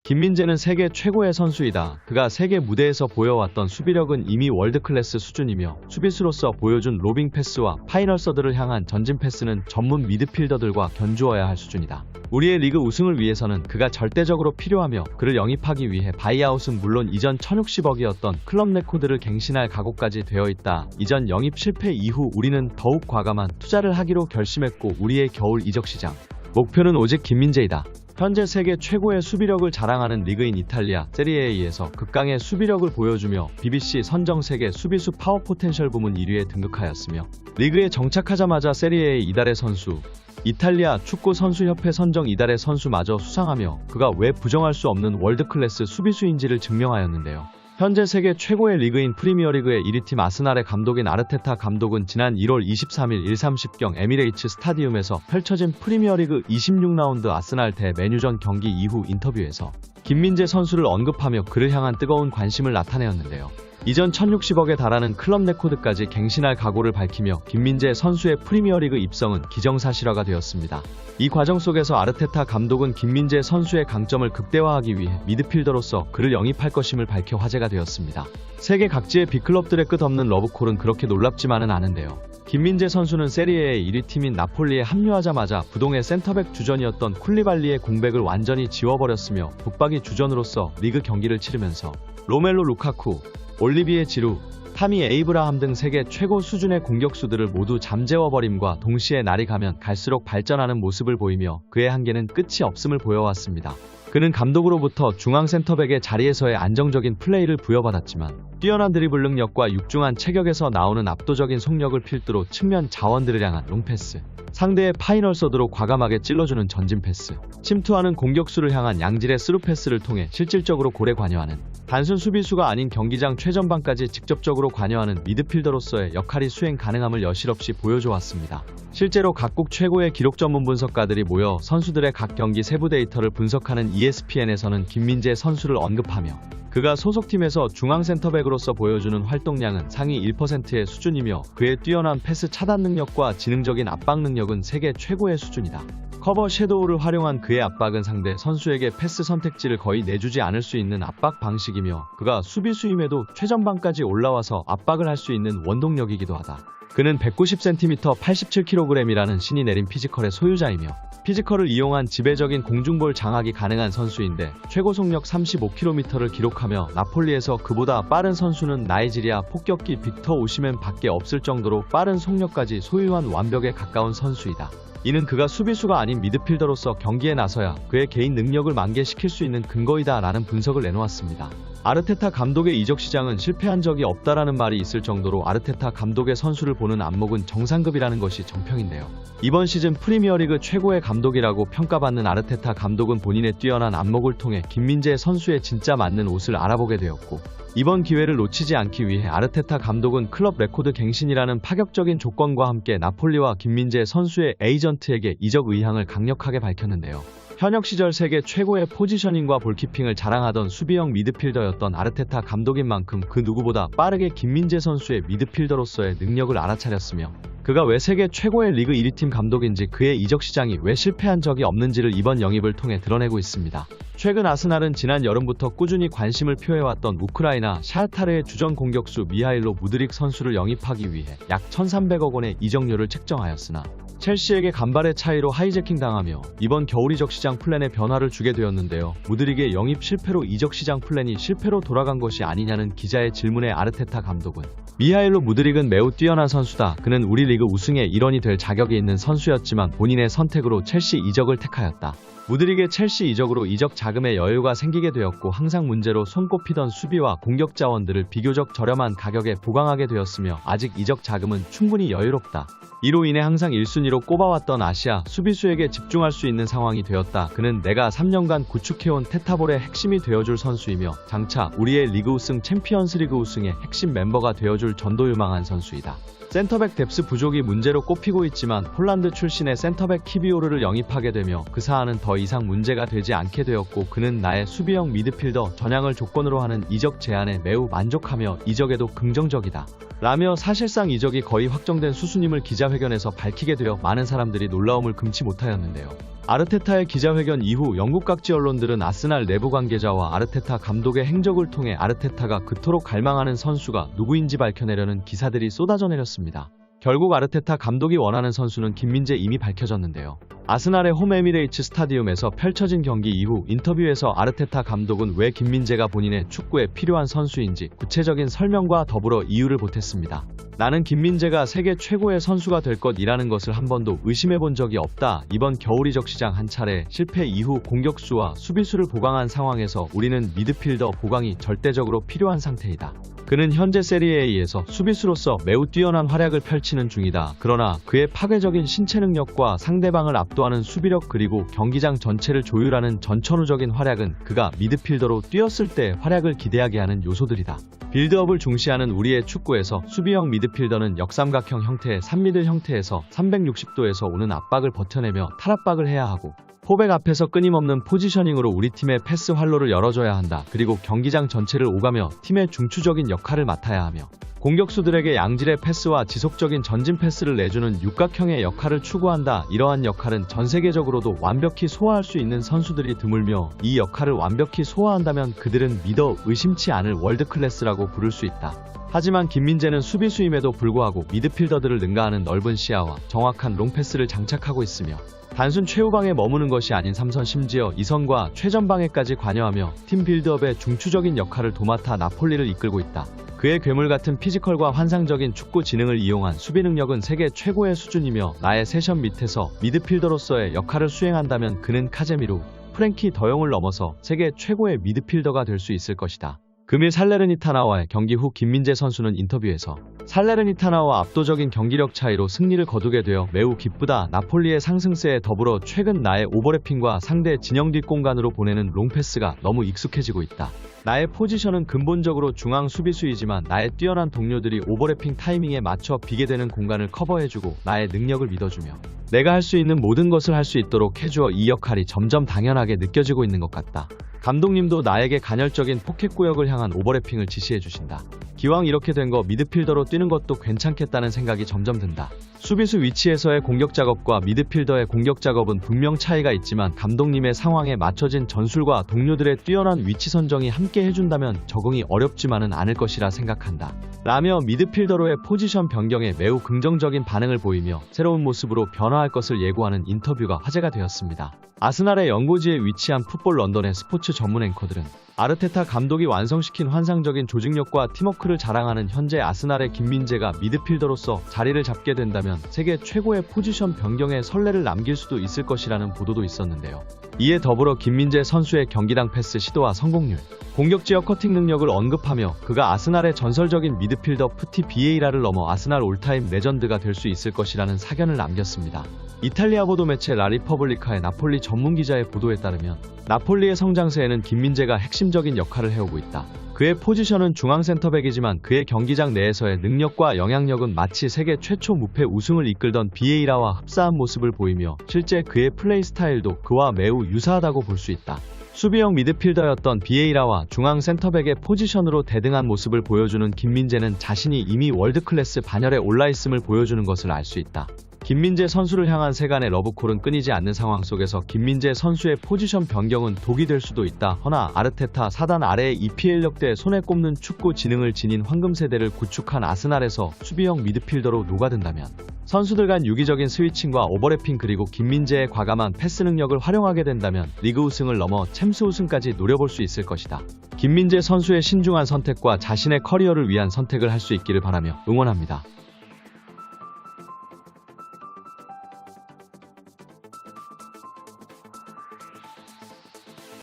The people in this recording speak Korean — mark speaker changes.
Speaker 1: 김민재는 세계 최고의 선수이다. 그가 세계 무대에서 보여왔던 수비력은 이미 월드클래스 수준이며 수비수로서 보여준 로빙 패스와 파이널 서드를 향한 전진 패스는 전문 미드필더들과 견주어야 할 수준이다. 우리의 리그 우승을 위해서는 그가 절대적으로 필요하며 그를 영입하기 위해 바이아웃은 물론 이전 1060억이었던 클럽 레코드를 갱신할 각오까지 되어 있다. 이전 영입 실패 이후 우리는 더욱 과감한 투자를 하기로 결심했고 우리의 겨울 이적 시장 목표는 오직 김민재이다. 현재 세계 최고의 수비력을 자랑하는 리그인 이탈리아 세리에A에서 극강의 수비력을 보여주며 BBC 선정 세계 수비수 파워 포텐셜 부문 1위에 등극하였으며 리그에 정착하자마자 세리에A 이달의 선수, 이탈리아 축구 선수협회 선정 이달의 선수마저 수상하며 그가 왜 부정할 수 없는 월드클래스 수비수인지를 증명하였는데요. 현재 세계 최고의 리그인 프리미어리그의 1위팀 아스날의 감독인 아르테타 감독은 지난 1월 23일 1:30경 에미레이츠 스타디움에서 펼쳐진 프리미어리그 26라운드 아스날 대 맨유전 경기 이후 인터뷰에서 김민재 선수를 언급하며 그를 향한 뜨거운 관심을 나타내었는데요. 이전 1060억에 달하는 클럽 레코드까지 갱신할 각오를 밝히며 김민재 선수의 프리미어리그 입성은 기정사실화가 되었습니다. 이 과정 속에서 아르테타 감독은 김민재 선수의 강점을 극대화하기 위해 미드필더로서 그를 영입할 것임을 밝혀 화제가 되었습니다. 세계 각지의 빅클럽들의 끝없는 러브콜은 그렇게 놀랍지만은 않은데요. 김민재 선수는 세리에의 1위 팀인 나폴리에 합류하자마자 부동의 센터백 주전이었던 쿨리발리의 공백을 완전히 지워버렸으며 붙박이 주전으로서 리그 경기를 치르면서 로멜로 루카쿠, 올리비에 지루, 타미 에이브라함 등 세계 최고 수준의 공격수들을 모두 잠재워버림과 동시에 날이 가면 갈수록 발전하는 모습을 보이며 그의 한계는 끝이 없음을 보여왔습니다. 그는 감독으로부터 중앙 센터백의 자리에서의 안정적인 플레이를 부여받았지만 뛰어난 드리블 능력과 육중한 체격에서 나오는 압도적인 속력을 필두로 측면 자원들을 향한 롱패스, 상대의 파이널 서드로 과감하게 찔러주는 전진 패스, 침투하는 공격수를 향한 양질의 스루 패스를 통해 실질적으로 골에 관여하는 단순 수비수가 아닌 경기장 최전방까지 직접적으로 관여하는 미드필더로서의 역할이 수행 가능함을 여실없이 보여줘왔습니다. 실제로 각국 최고의 기록 전문 분석가들이 모여 선수들의 각 경기 세부 데이터를 분석하는 ESPN에서는 김민재 선수를 언급하며 그가 소속팀에서 중앙 센터백으로서 보여주는 활동량은 상위 1%의 수준이며 그의 뛰어난 패스 차단 능력과 지능적인 압박 능력은 세계 최고의 수준이다. 커버 섀도우를 활용한 그의 압박은 상대 선수에게 패스 선택지를 거의 내주지 않을 수 있는 압박 방식이며 그가 수비수임에도 최전방까지 올라와서 압박을 할 수 있는 원동력이기도 하다. 그는 190cm 87kg이라는 신이 내린 피지컬의 소유자이며 피지컬을 이용한 지배적인 공중볼 장악이 가능한 선수인데 최고 속력 35km를 기록하며 나폴리에서 그보다 빠른 선수는 나이지리아 폭격기 빅터 오시멘 밖에 없을 정도로 빠른 속력까지 소유한 완벽에 가까운 선수이다. 이는 그가 수비수가 아닌 미드필더로서 경기에 나서야 그의 개인 능력을 만개시킬 수 있는 근거이다 라는 분석을 내놓았습니다. 아르테타 감독의 이적 시장은 실패한 적이 없다라는 말이 있을 정도로 아르테타 감독의 선수를 보는 안목은 정상급이라는 것이 정평인데요. 이번 시즌 프리미어리그 최고의 감독이라고 평가받는 아르테타 감독은 본인의 뛰어난 안목을 통해 김민재 선수의 진짜 맞는 옷을 알아보게 되었고 이번 기회를 놓치지 않기 위해 아르테타 감독은 클럽 레코드 갱신이라는 파격적인 조건과 함께 나폴리와 김민재 선수의 에이전트에게 이적 의향을 강력하게 밝혔는데요. 현역 시절 세계 최고의 포지셔닝과 볼키핑을 자랑하던 수비형 미드필더였던 아르테타 감독인 만큼 그 누구보다 빠르게 김민재 선수의 미드필더로서의 능력을 알아차렸으며 그가 왜 세계 최고의 리그 1위팀 감독인지 그의 이적 시장이 왜 실패한 적이 없는지를 이번 영입을 통해 드러내고 있습니다. 최근 아스날은 지난 여름부터 꾸준히 관심을 표해왔던 우크라이나 샤흐타르의 주전 공격수 미하일로 무드릭 선수를 영입하기 위해 약 1,300억 원의 이적료를 책정하였으나 첼시에게 간발의 차이로 하이제킹 당하며 이번 겨울 이적 시장 플랜에 변화를 주게 되었는데요. 무드릭의 영입 실패로 이적 시장 플랜이 실패로 돌아간 것이 아니냐는 기자의 질문에 아르테타 감독은 미하일로 무드릭은 매우 뛰어난 선수다. 그는 우리 리그 우승의 일원이 될 자격이 있는 선수였지만 본인의 선택으로 첼시 이적을 택하였다. 무드릭의 첼시 이적으로 이적 자금에 여유가 생기게 되었고 항상 문제로 손꼽히던 수비와 공격 자원들을 비교적 저렴한 가격에 보강하게 되었으며 아직 이적 자금은 충분히 여유롭다. 이로 인해 항상 1순위로 꼽아왔던 아시아 수비수에게 집중할 수 있는 상황이 되었다. 그는 내가 3년간 구축해온 테타볼의 핵심이 되어줄 선수이며 장차 우리의 리그 우승 챔피언스리그 우승의 핵심 멤버가 되어줄 전도유망한 선수이다. 센터백 뎁스 부족이 문제로 꼽히고 있지만 폴란드 출신의 센터백 키비오르를 영입하게 되며 그 사안은 더 더 이상 문제가 되지 않게 되었고 그는 나의 수비형 미드필더 전향을 조건으로 하는 이적 제안에 매우 만족하며 이적에도 긍정적이다. 라며 사실상 이적이 거의 확정된 수순임을 기자회견에서 밝히게 되어 많은 사람들이 놀라움을 금치 못하였는데요. 아르테타의 기자회견 이후 영국 각지 언론들은 아스날 내부 관계자와 아르테타 감독의 행적을 통해 아르테타가 그토록 갈망하는 선수가 누구인지 밝혀내려는 기사들이 쏟아져 내렸습니다. 결국 아르테타 감독이 원하는 선수는 김민재 이미 밝혀졌는데요. 아스날의 홈 에미레이츠 스타디움에서 펼쳐진 경기 이후 인터뷰에서 아르테타 감독은 왜 김민재가 본인의 축구에 필요한 선수인지 구체적인 설명과 더불어 이유를 보탰습니다. 나는 김민재가 세계 최고의 선수가 될 것이라는 것을 한 번도 의심해 본 적이 없다. 이번 겨울 이적 시장 한 차례 실패 이후 공격수와 수비수를 보강한 상황에서 우리는 미드필더 보강이 절대적으로 필요한 상태이다. 그는 현재 세리에A에서 수비수로서 매우 뛰어난 활약을 펼치는 중이다. 그러나 그의 파괴적인 신체 능력과 상대방을 압도하는 수비력 그리고 경기장 전체를 조율하는 전천후적인 활약은 그가 미드필더로 뛰었을 때 활약을 기대하게 하는 요소들이다. 빌드업을 중시하는 우리의 축구에서 수비형 미드필더는 역삼각형 형태의 3미들 형태에서 360도에서 오는 압박을 버텨내며 탈압박을 해야 하고 포백 앞에서 끊임없는 포지셔닝으로 우리 팀의 패스 활로를 열어줘야 한다. 그리고 경기장 전체를 오가며 팀의 중추적인 역할을 맡아야 하며 공격수들에게 양질의 패스와 지속적인 전진 패스를 내주는 육각형의 역할을 추구한다. 이러한 역할은 전 세계적으로도 완벽히 소화할 수 있는 선수들이 드물며 이 역할을 완벽히 소화한다면 그들은 믿어 의심치 않을 월드클래스라고 부를 수 있다. 하지만 김민재는 수비수임에도 불구하고 미드필더들을 능가하는 넓은 시야와 정확한 롱패스를 장착하고 있으며 단순 최후방에 머무는 것이 아닌 3선 심지어 2선과 최전방에까지 관여하며 팀 빌드업의 중추적인 역할을 도맡아 나폴리를 이끌고 있다. 그의 괴물같은 피지컬과 환상적인 축구 지능을 이용한 수비 능력은 세계 최고의 수준이며 나의 세션 밑에서 미드필더로서의 역할을 수행한다면 그는 카제미루, 프랭키 더용을 넘어서 세계 최고의 미드필더가 될 수 있을 것이다. 금일 살레르니타나와의 경기 후 김민재 선수는 인터뷰에서 살레르니타나와 압도적인 경기력 차이로 승리를 거두게 되어 매우 기쁘다. 나폴리의 상승세에 더불어 최근 나의 오버래핑과 상대 진영 뒷공간으로 보내는 롱패스가 너무 익숙해지고 있다. 나의 포지션은 근본적으로 중앙 수비수이지만 나의 뛰어난 동료들이 오버래핑 타이밍에 맞춰 비게 되는 공간을 커버해주고 나의 능력을 믿어주며 내가 할 수 있는 모든 것을 할 수 있도록 해주어 이 역할이 점점 당연하게 느껴지고 있는 것 같다. 감독님도 나에게 간헐적인 포켓구역을 향한 오버래핑을 지시해주신다. 기왕 이렇게 된 거 미드필더로 뛰는 것도 괜찮겠다는 생각이 점점 든다. 수비수 위치에서의 공격 작업과 미드필더의 공격 작업은 분명 차이가 있지만 감독님의 상황에 맞춰진 전술과 동료들의 뛰어난 위치 선정이 함께 해준다면 적응이 어렵지만은 않을 것이라 생각한다. 라며 미드필더로의 포지션 변경에 매우 긍정적인 반응을 보이며 새로운 모습으로 변화할 것을 예고하는 인터뷰가 화제가 되었습니다. 아스날의 연고지에 위치한 풋볼 런던의 스포츠 전문 앵커들은 아르테타 감독이 완성시킨 환상적인 조직력과 팀워크를 자랑하는 현재 아스날의 김민재가 미드필더로서 자리를 잡게 된다면 세계 최고의 포지션 변경에 선례를 남길 수도 있을 것이라는 보도도 있었는데요. 이에 더불어 김민재 선수의 경기당 패스 시도와 성공률, 공격지역 커팅 능력을 언급하며 그가 아스날의 전설적인 미드필더 푸티 비에이라를 넘어 아스날 올타임 레전드가 될 수 있을 것이라는 사견을 남겼습니다. 이탈리아 보도 매체 라리퍼블리카의 나폴리 전문 기자의 보도에 따르면 나폴리의 성장세에는 김민재가 핵심적인 역할을 해오고 있다. 그의 포지션은 중앙 센터백이지만 그의 경기장 내에서의 능력과 영향력은 마치 세계 최초 무패 우승을 이끌던 비에이라와 흡사한 모습을 보이며 실제 그의 플레이 스타일도 그와 매우 유사하다고 볼 수 있다. 수비형 미드필더였던 비에이라와 중앙 센터백의 포지션으로 대등한 모습을 보여주는 김민재는 자신이 이미 월드클래스 반열에 올라있음을 보여주는 것을 알 수 있다. 김민재 선수를 향한 세간의 러브콜은 끊이지 않는 상황 속에서 김민재 선수의 포지션 변경은 독이 될 수도 있다. 허나 아르테타 사단 아래의 EPL 역대 손에 꼽는 축구 지능을 지닌 황금세대를 구축한 아스날에서 수비형 미드필더로 녹아든다면 선수들 간 유기적인 스위칭과 오버래핑 그리고 김민재의 과감한 패스 능력을 활용하게 된다면 리그 우승을 넘어 챔스 우승까지 노려볼 수 있을 것이다. 김민재 선수의 신중한 선택과 자신의 커리어를 위한 선택을 할 수 있기를 바라며 응원합니다.